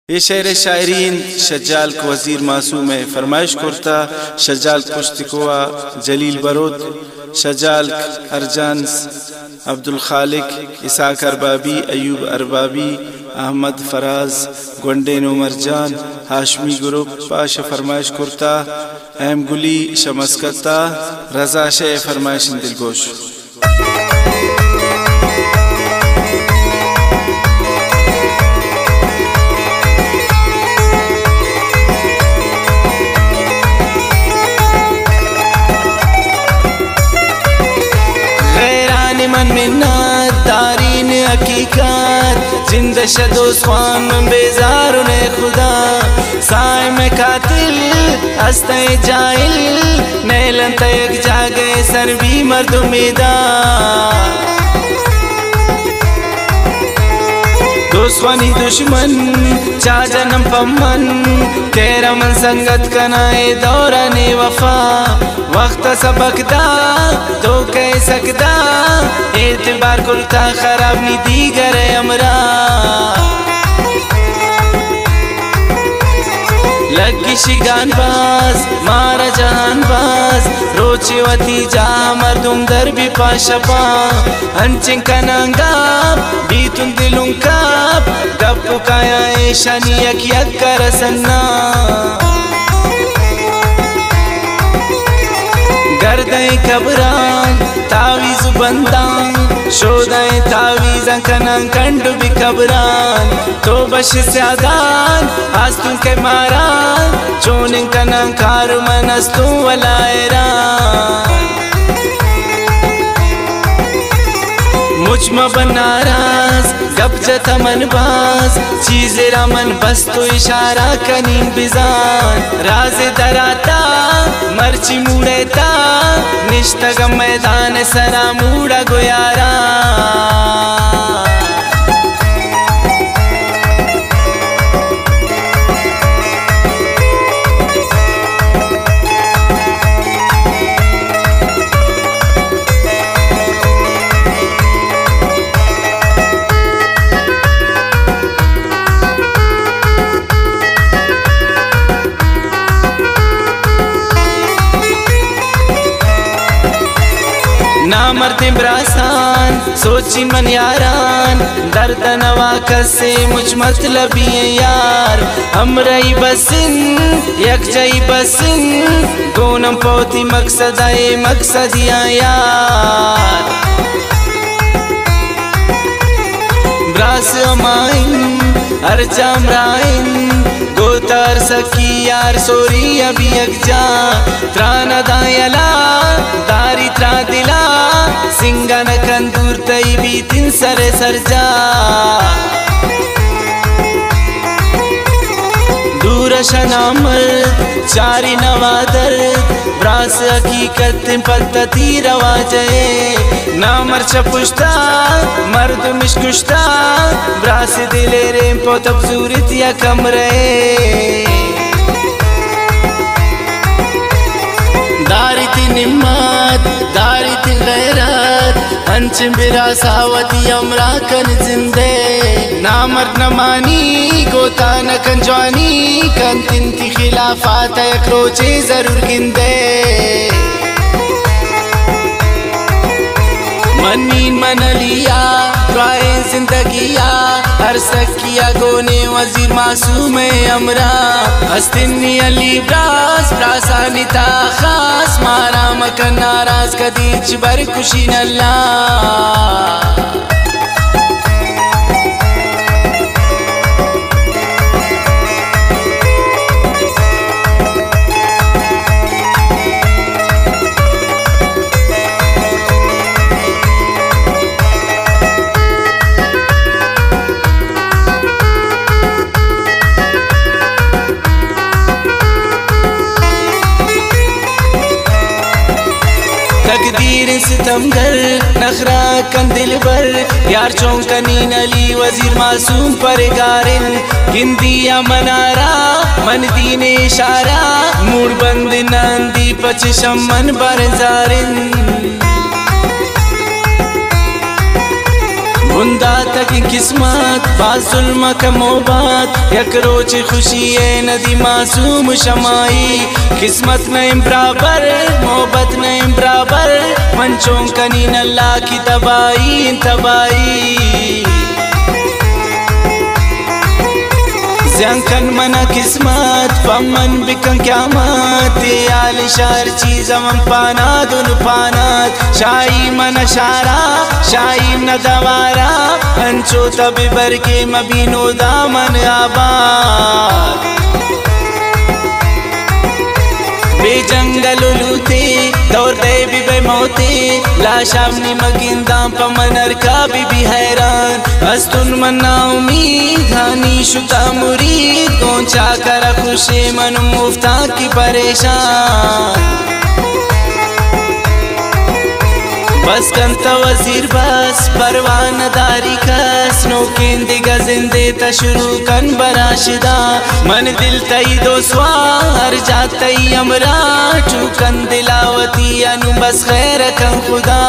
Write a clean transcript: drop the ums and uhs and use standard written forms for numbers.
ये शेर शायरीन शज्जाल को वजीर मासूम है फरमाइश करता शज्जाल पुश्तिकोआ जलील बरोत शज्जाल अरजान अब्दुल खालिक इसाक अरबाबी अयूब अरबाबी अहमद फराज गोंडेन उमर जान हाशमी ग्रुप पाश फरमाइश करता अहम गुली शमस्कता रजा शे फरमाइश दिलगोश मन मिन्नत तारीन हकीकत जिंद शदो स्वान में बेजार ने खुदा साय में कातिल हस्ते जाइल नैलन तक जागे सर भी मर्दुमिदा दुश्मनी दुश्मन चा जन्म पमन तेरा मन संगत कनाए दौराने वफा वक्त सबकदा तो कह सकदा एतबार कुलता खराब नी दीगर अमरा लगी शिगान बाज मारा जहान बाज रोचे वती जा मर्दुम दर भी पाशपा अंचिंग कनांगा बीतुन दिलुं काप गप्पु काया ऐशानी यक कर सन्ना गर्दे कबरान तावीज बंदान शोदाए तावीज कनां कंडु भी कबरान तो बश स्यादान आस्तुं के मारान चोनिं कनां कार मनस्तुं वलायरा मुझमा बनाराज गप जता मन बाज चीज़े रामन बस तो इशारा कनीं बिजान राज दराता मर्ची मुड़ेता निष्ठा मैदान सरा मुड़ा गोयारा मरते ब्रासान सोची मन यारान दर्द नवा कसे मुझ मतलबी यार हम रही बसिन यक जई बसिन गोनम पौती मकसद आए मकसदिया यार ब्रास अमाइन अरजाम राइन गोतार सकी यार सोरी अभी अगजा त्राना दायला दारी त्रा दिला सिंगन कंदूर तई भी तिन सरे सरजा दूर शनामर चारी नवादर ब्रास हकीकत पत्ती रवाजे नामर छपुष्टा मर्द मिशकुष्टा ब्रास दिले रे पोतब सूरत या कमरे दारी ती निम्मत दारी ती गैरत अंचिम बिरा सावती अमरा कन जिंदे नामर नमानी गोता न कंजवानी कन तिनती खिलाफात यकरोचे जरूर गिंदे मनीन मन लिया ट्राए जिंदगिया हर सकिया गोने वजीर मासूम अमरा हस्तिनी अली ब्रास ब्रासानिता खास मारा मकन नाराज कदीच बर खुशी नल्ला तकदीर सितमगर नखरा कन दिल बर यार चौंकनी नली वजीर मासूम पर गारिन गिंदिया मनारा मन दीने इशारा मूड बंद नंदी पच शमन बर जारिन बुंदा तक किस्मत बाजुल्म कमोबात यक रोज खुशी है नदी मासूम शमाई किस्मत नहीं बराबर मोहब्बत नहीं बराबर मंचों कनी नल्ला की तबाई तबाई जंकन मना किस्मत पमन बिकन क्यामत आल शहर चीज हम पाना दुन पानात शाही मन शारा शाही न दवारा अंचो तब बर के मबीनो दामन आबाद बे जंगल लूते दौर दे भी बे मोते लाशामनी मगिंदा पमनर का भी हैरान अस्तुन मन्ना उम्मीद हानी शुता मुरीद गोंचा कर खुशे मन मुफ्ता की परेशान बस कंता वजीर बस परवान दारी कस नो केंदिगा जिंदे तशुरू कन बराशिदा मन दिल तई दो स्वार जातई अमरा चूकन दिलावती अनु बस खैर कन खुदा